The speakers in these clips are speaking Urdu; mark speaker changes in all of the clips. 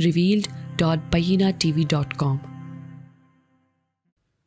Speaker 1: revealed.bayinatv.com।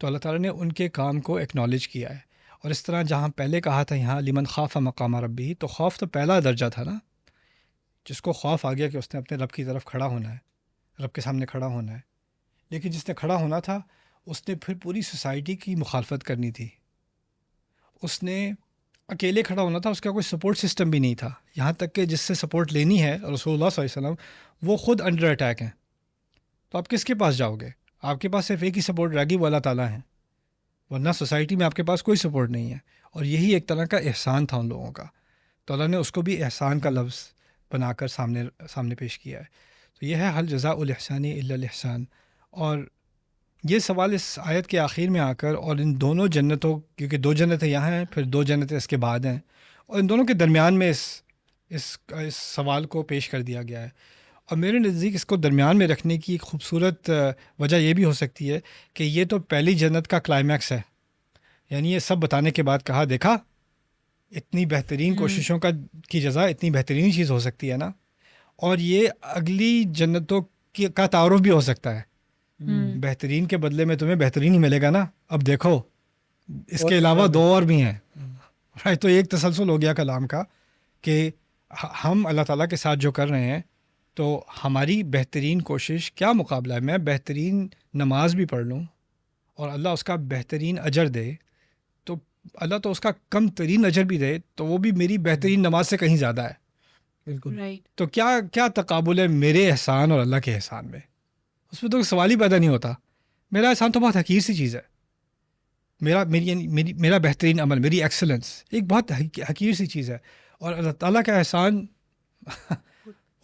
Speaker 2: تو اللہ تعالیٰ نے ان کے کام کو ایکنالج کیا ہے. اور اس طرح جہاں پہلے کہا تھا یہاں لمن خاف مقام ربی، تو خوف تو پہلا درجہ تھا نا، جس کو خوف آ گیا کہ اس نے اپنے رب کی طرف کھڑا ہونا ہے، رب کے سامنے کھڑا ہونا ہے. لیکن جس نے کھڑا ہونا تھا اس نے پھر پوری سوسائٹی کی مخالفت کرنی تھی. اس نے اکیلے کھڑا ہونا تھا، اس کا کوئی سپورٹ سسٹم بھی نہیں تھا. یہاں تک کہ جس سے سپورٹ لینی ہے رسول اللہ صلی اللہ علیہ وسلم، وہ خود انڈر اٹیک ہیں. تو آپ کس کے پاس جاؤ گے؟ آپ کے پاس صرف ایک ہی سپورٹ رہ گی، وہ اللہ تعالیٰ ہیں، ورنہ سوسائٹی میں آپ کے پاس کوئی سپورٹ نہیں ہے. اور یہی ایک طرح کا احسان تھا ان لوگوں کا. تو اللہ نے اس کو بھی احسان کا لفظ بنا کر سامنے پیش کیا ہے. تو یہ ہے حل جزاء الاحسان الا الاحسان. اور یہ سوال اس آیت کے آخر میں آ کر، اور ان دونوں جنتوں، کیونکہ 2 جنتیں یہاں ہیں، پھر 2 جنتیں اس کے بعد ہیں، اور ان دونوں کے درمیان میں اس سوال کو پیش کر دیا گیا ہے. اور میرے نزدیک اس کو درمیان میں رکھنے کی ایک خوبصورت وجہ یہ بھی ہو سکتی ہے کہ یہ تو پہلی جنت کا کلائمیکس ہے. یعنی یہ سب بتانے کے بعد کہا، دیکھا اتنی بہترین کوششوں کی جزا اتنی بہترین چیز ہو سکتی ہے نا. اور یہ اگلی جنتوں کا تعارف بھی ہو سکتا ہے. بہترین کے بدلے میں تمہیں بہترین ہی ملے گا نا. اب دیکھو اس کے علاوہ 2 اور بھی ہیں. تو ایک تسلسل ہو گیا کلام کا کہ ہم اللہ تعالیٰ کے ساتھ جو کر رہے ہیں، تو ہماری بہترین کوشش کیا مقابلہ ہے. میں بہترین نماز بھی پڑھ لوں اور اللہ اس کا بہترین اجر دے، تو اللہ تو اس کا کم ترین اجر بھی دے، تو وہ بھی میری بہترین نماز سے کہیں زیادہ ہے.
Speaker 3: بالکل
Speaker 4: رائٹ.
Speaker 2: تو کیا تقابل ہے میرے احسان اور اللہ کے احسان میں؟ اس میں تو سوال ہی پیدا نہیں ہوتا. میرا احسان تو بہت حقیر سی چیز ہے. میرا بہترین عمل، میری ایکسلنس ایک بہت حقیر سی چیز ہے. اور اللہ تعالیٰ کا احسان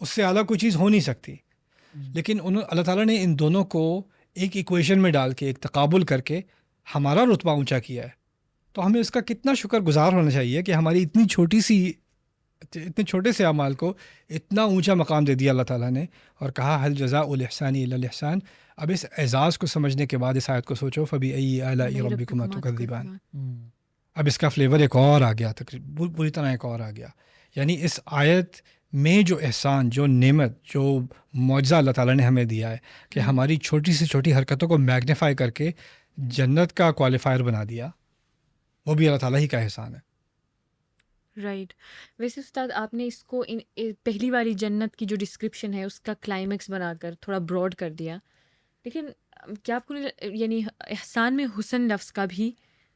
Speaker 2: اس سے اعلیٰ کوئی چیز ہو نہیں سکتی. لیکن اللہ تعالیٰ نے ان دونوں کو ایک ایکویشن میں ڈال کے، ایک تقابل کر کے ہمارا رتبہ اونچا کیا ہے. تو ہمیں اس کا کتنا شکر گزار ہونا چاہیے کہ ہماری اتنے چھوٹے سے اعمال کو اتنا اونچا مقام دے دیا اللہ تعالیٰ نے، اور کہا حل جزاء الاحسان الا الاحسان. اب اس اعزاز کو سمجھنے کے بعد اس آیت کو سوچو، فبأي آلاء ربكما تكذبان. اب اس کا فلیور ایک اور آ گیا، تقریباً پوری طرح ایک اور آ گیا. یعنی اس آیت میں جو احسان، جو نعمت، جو معجزہ اللہ تعالیٰ نے ہمیں دیا ہے کہ ہماری چھوٹی سے چھوٹی حرکتوں کو میگنیفائی کر کے جنت کا کوالیفائر بنا دیا، وہ بھی اللہ تعالیٰ ہی کا احسان ہے.
Speaker 4: رائٹ. ویسے استاد آپ نے اس کو پہلی والی جنت کی جو ڈسکرپشن ہے اس کا کلائمیکس بنا کر تھوڑا براڈ کر دیا، لیکن کیا آپ کو یعنی احسان میں حسن لفظ کا بھی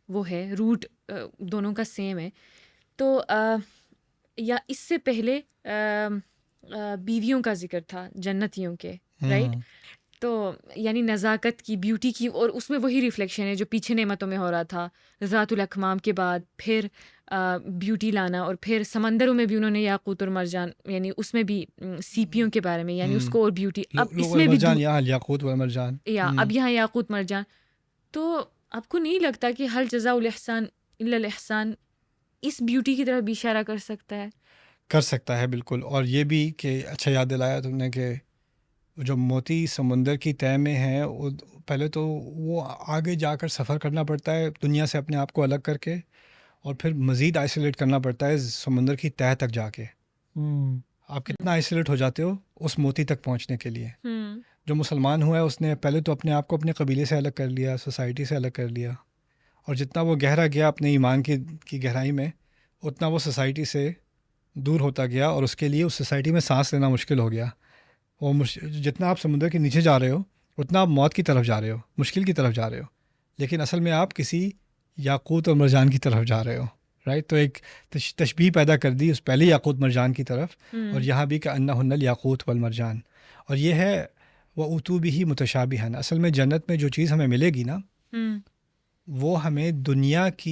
Speaker 4: وہ ہے، روٹ دونوں کا سیم ہے. تو یا اس سے پہلے بیویوں کا ذکر تھا جنتیوں کے، رائٹ. تو یعنی نزاکت کی، بیوٹی کی، اور اس میں وہی ریفلیکشن ہے جو پیچھے نعمتوں میں ہو رہا تھا. ذات الاکمام کے بعد پھر بیوٹی لانا، اور پھر سمندروں میں بھی انہوں نے یاقوت اور مرجان، یعنی اس میں بھی سیپیوں کے بارے میں، یعنی اس کو اور بیوٹی. اب اس میں بھی
Speaker 2: یاقوت و مرجان،
Speaker 4: اب یہاں یاقوت مرجان. تو آپ کو نہیں لگتا کہ حل جزاء الاحسان الا الاحسان اس بیوٹی کی طرف بھی اشارہ کر سکتا ہے؟
Speaker 2: کر سکتا ہے بالکل. اور یہ بھی کہ اچھا یاد دلایا تم نے کہ جو موتی سمندر کی تہہ میں ہے، پہلے تو وہ آگے جا کر سفر کرنا پڑتا ہے دنیا سے اپنے آپ کو الگ کر کے، اور پھر مزید آئسولیٹ کرنا پڑتا ہے سمندر کی تہہ تک جا کے. آپ کتنا آئسولیٹ ہو جاتے ہو اس موتی تک پہنچنے کے لیے. جو مسلمان ہوا ہے اس نے پہلے تو اپنے آپ کو اپنے قبیلے سے الگ کر لیا، سوسائٹی سے الگ کر لیا، اور جتنا وہ گہرا گیا اپنے ایمان کی گہرائی میں، اتنا وہ سوسائٹی سے دور ہوتا گیا، اور اس کے لیے اس سوسائٹی میں سانس لینا مشکل ہو گیا. وہ جتنا آپ سمندر کے نیچے جا رہے ہو اتنا آپ موت کی طرف جا رہے ہو، مشکل کی طرف جا رہے ہو، لیکن اصل میں آپ کسی یاقوت اور مرجان کی طرف جا رہے ہو، رائٹ. تو ایک تشبیہ پیدا کر دی اس پہلے یاقوت مرجان کی طرف، اور یہاں بھی کہ انہن الیاقوت والمرجان. اور یہ ہے وَأُوتُوا بِهِ مُتَشَابِهًا. اصل میں جنت میں جو چیز ہمیں ملے گی نا، وہ ہمیں دنیا کے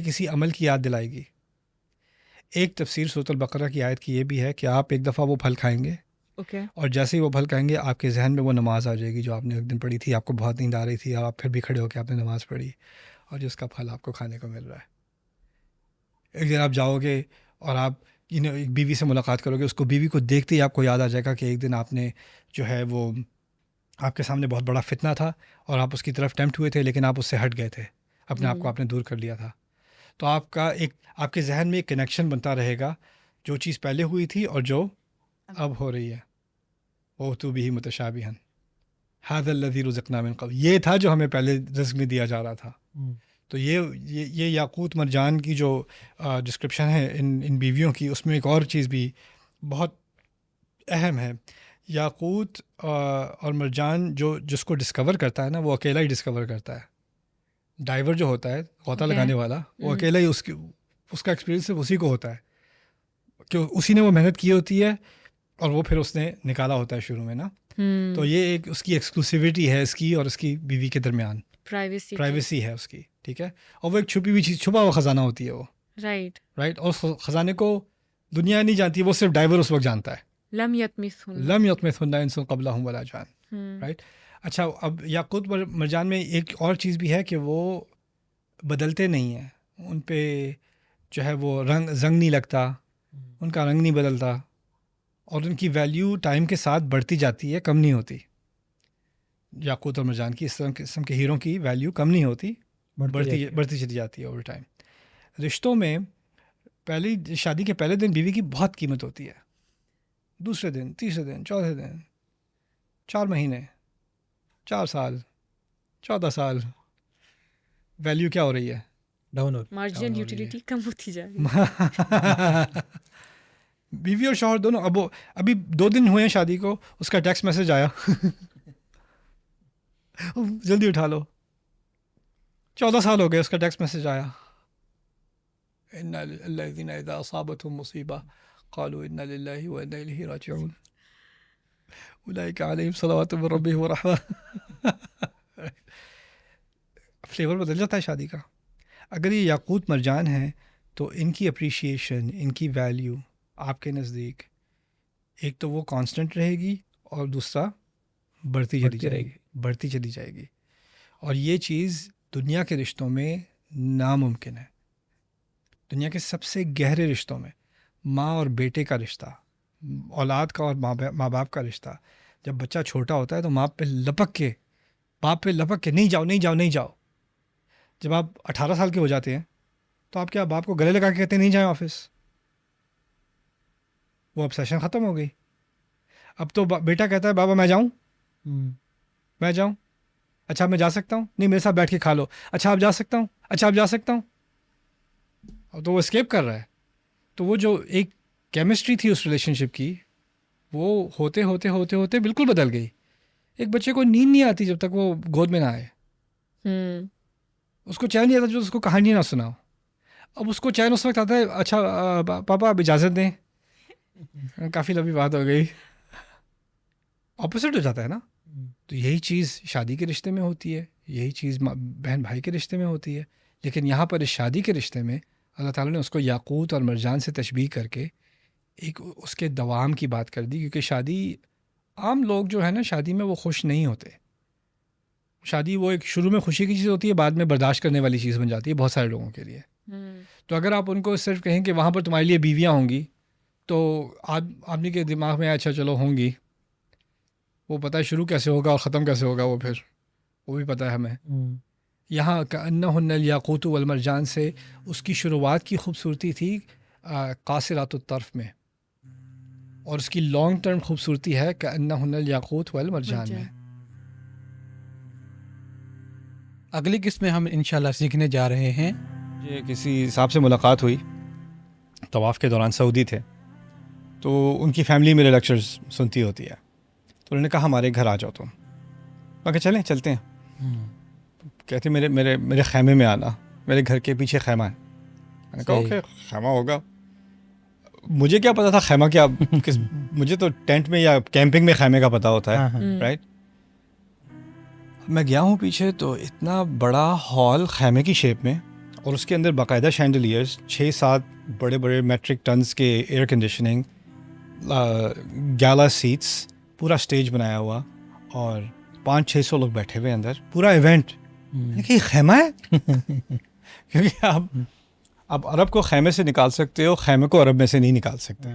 Speaker 2: کسی عمل کی یاد دلائے گی. ایک تفسیر سورۃ البقرہ کی آیت کی یہ بھی ہے کہ آپ ایک دفعہ وہ پھل کھائیں گے، اور جیسے ہی وہ پھل کھائیں گے آپ کے ذہن میں وہ نماز آ جائے گی جو آپ نے ایک دن پڑھی تھی. آپ کو بہت نیند آ رہی تھی، آپ پھر بھی کھڑے ہو کے آپ نے نماز پڑھی، اور جس کا پھل آپ کو کھانے کو مل رہا ہے. ایک دن آپ جاؤ گے اور آپ ایک بیوی سے ملاقات کرو گے، اس کو بیوی کو دیکھتے ہی آپ کو یاد آ جائے گا کہ ایک دن آپ نے جو ہے وہ آپ کے سامنے بہت بڑا فتنہ تھا اور آپ اس کی طرف ٹیمپٹ ہوئے تھے، لیکن آپ اس سے ہٹ گئے تھے، اپنے آپ کو آپ نے دور کر لیا تھا. تو آپ کے ذہن میں ایک کنیکشن بنتا رہے گا، جو چیز پہلے ہوئی تھی اور جو اب ہو رہی ہے. وَأُوتُوا بِهِ مُتَشَابِهًا. ھذا الذی رزقنا من قبل، یہ تھا جو ہمیں پہلے رزق میں دیا جا رہا تھا. تو یہ یاقوت مرجان کی جو ڈسکرپشن ہے ان بیویوں کی، اس میں ایک اور چیز بھی بہت اہم ہے. یاقوت اور مرجان جس کو ڈسکور کرتا ہے نا، وہ اکیلا ہی ڈسکور کرتا ہے. ڈائیور جو ہوتا ہے، غوطہ لگانے والا، وہ اکیلا ہی اس کا ایکسپیرینس صرف اسی کو ہوتا ہے کہ اسی نے وہ محنت کی ہوتی ہے اور وہ پھر اس نے نکالا ہوتا ہے شروع میں نا. تو یہ ایک اس کی ایکسکلوسیوٹی ہے اس کی اور اس کی بیوی کے درمیان، پرائیویسی ہے اس کی، ٹھیک ہے. اور وہ ایک چھپی ہوئی چیز، چھپا ہوا خزانہ ہوتی ہے وہ، رائٹ. اور خزانے کو دنیا نہیں جانتی، وہ صرف ڈائیور اس وقت جانتا ہے. لم یطمثہن انس قبلہم ولا جان، رائٹ. اچھا، اب یاقوت مرجان میں ایک اور چیز بھی ہے کہ وہ بدلتے نہیں ہیں، ان پہ جو ہے وہ زنگ نہیں لگتا، ان کا رنگ نہیں بدلتا، اور ان کی ویلیو ٹائم کے ساتھ بڑھتی جاتی ہے، کم نہیں ہوتی. یاقوت اور مرجان کی اس طرح قسم کے ہیروں کی ویلیو کم نہیں ہوتی، بڑھتی چلی جاتی ہے اوور ٹائم. رشتوں میں شادی کے پہلے دن بیوی کی بہت قیمت ہوتی ہے، دوسرے دن، تیسرے دن، چوتھے دن، 4 مہینے، 4 سال، 14 سال، ویلیو کیا ہو رہی ہے؟
Speaker 3: ڈاؤن ہو،
Speaker 4: مارجنل یوٹیلیٹی کم ہوتی جا رہی ہے.
Speaker 2: بیوی اور شوہر دونوں. ابھی 2 دن ہوئے ہیں شادی کو، اس کا ٹیکسٹ میسج آیا جلدی اٹھا لو. 14 سال ہو گئے، اس کا ٹیکسٹ میسج آیا، ان الذین اذا اصابتهم مصیبہ قالوا انا للہ وانا الیہ راجعون اولئک علیہم صلوات من ربہم ورحمہ. فلیور بدل جاتا ہے شادی کا. اگر یہ یاقوت مرجان ہیں تو ان کی اپریشیشن، ان کی ویلیو آپ کے نزدیک ایک تو وہ کانسٹنٹ رہے گی، اور دوسرا بڑھتی چلی جائے گی. اور یہ چیز دنیا کے رشتوں میں ناممکن ہے. دنیا کے سب سے گہرے رشتوں میں، ماں اور بیٹے کا رشتہ، اولاد کا اور ماں باپ کا رشتہ، جب بچہ چھوٹا ہوتا ہے تو ماں پہ لپک کے، باپ پہ لپک کے نہیں جاؤ نہیں جاؤ نہیں جاؤ. جب آپ 18 سال کے ہو جاتے ہیں تو آپ کیا باپ کو گلے لگا کے کہتے ہیں نہیں جائیں آفس؟ وہ اب سیشن ختم ہو گئی. اب تو بیٹا کہتا ہے بابا میں جاؤں، میں جاؤں، اچھا میں جا سکتا ہوں، نہیں میرے ساتھ بیٹھ کے کھا لو، اچھا آپ جا سکتا ہوں، اچھا آپ جا سکتا ہوں. اب تو وہ اسکیپ کر رہا ہے. تو وہ جو ایک کیمسٹری تھی اس ریلیشن شپ کی، وہ ہوتے ہوتے ہوتے ہوتے بالکل بدل گئی. ایک بچے کو نیند نہیں آتی جب تک وہ گود میں نہ آئے، اس کو چین نہیں آتا جو اس کو کہانی نہ سناؤ. اب اس کو چین اس وقت آتا ہے، اچھا پاپا آپ اجازت دیں، کافی لمبی بات ہو گئی. اپوزٹ ہو جاتا ہے نا. تو یہی چیز شادی کے رشتے میں ہوتی ہے، یہی چیز بہن بھائی کے رشتے میں ہوتی ہے. لیکن یہاں پر اس شادی کے رشتے میں اللہ تعالیٰ نے اس کو یاقوت اور مرجان سے تشبیہ کر کے ایک اس کے دوام کی بات کر دی. کیونکہ شادی، عام لوگ جو ہے نا شادی میں وہ خوش نہیں ہوتے. شادی وہ ایک شروع میں خوشی کی چیز ہوتی ہے، بعد میں برداشت کرنے والی چیز بن جاتی ہے بہت سارے لوگوں کے لیے. تو اگر آپ ان کو صرف کہیں کہ وہاں پر تمہارے لیے بیویاں ہوں گی، تو آدمی کے دماغ میں اچھا چلو ہوں گی، وہ پتہ ہے شروع کیسے ہوگا اور ختم کیسے ہوگا، وہ پھر وہ بھی پتہ ہے ہمیں. یہاں کأنہن الیاقوت والمرجان سے اس کی شروعات کی خوبصورتی تھی قاصرات الطرف میں، اور اس کی لانگ ٹرم خوبصورتی ہے کأنہن الیاقوت والمرجان میں.
Speaker 3: اگلی قسط میں ہم انشاءاللہ سیکھنے جا رہے ہیں.
Speaker 2: یہ کسی صاحب سے ملاقات ہوئی، طواف کے دوران سعودی تھے، تو ان کی فیملی میرے لیکچرز سنتی ہوتی ہے. تو انہوں نے کہا ہمارے گھر آ جاؤ تم. میں کہا چلیں چلتے ہیں. کہتے میرے خیمے میں آنا، میرے گھر کے پیچھے خیمہ ہے. میں نے کہا اوکے خیمہ ہوگا. مجھے کیا پتا تھا خیمہ کیا، مجھے تو ٹینٹ میں یا کیمپنگ میں خیمے کا پتہ ہوتا ہے، رائٹ. میں گیا ہوں پیچھے تو اتنا بڑا ہال خیمے کی شیپ میں، اور اس کے اندر باقاعدہ شینڈلیئرز، 6-7 بڑے بڑے میٹرک ٹنز کے ایئر کنڈیشننگ، گالا سیٹس، پورا اسٹیج بنایا ہوا، اور 500-600 لوگ بیٹھے ہوئے اندر، پورا ایونٹ. یہ خیمہ ہے کیونکہ آپ عرب کو خیمے سے نکال سکتے ہو، خیمے کو عرب میں سے نہیں نکال سکتے.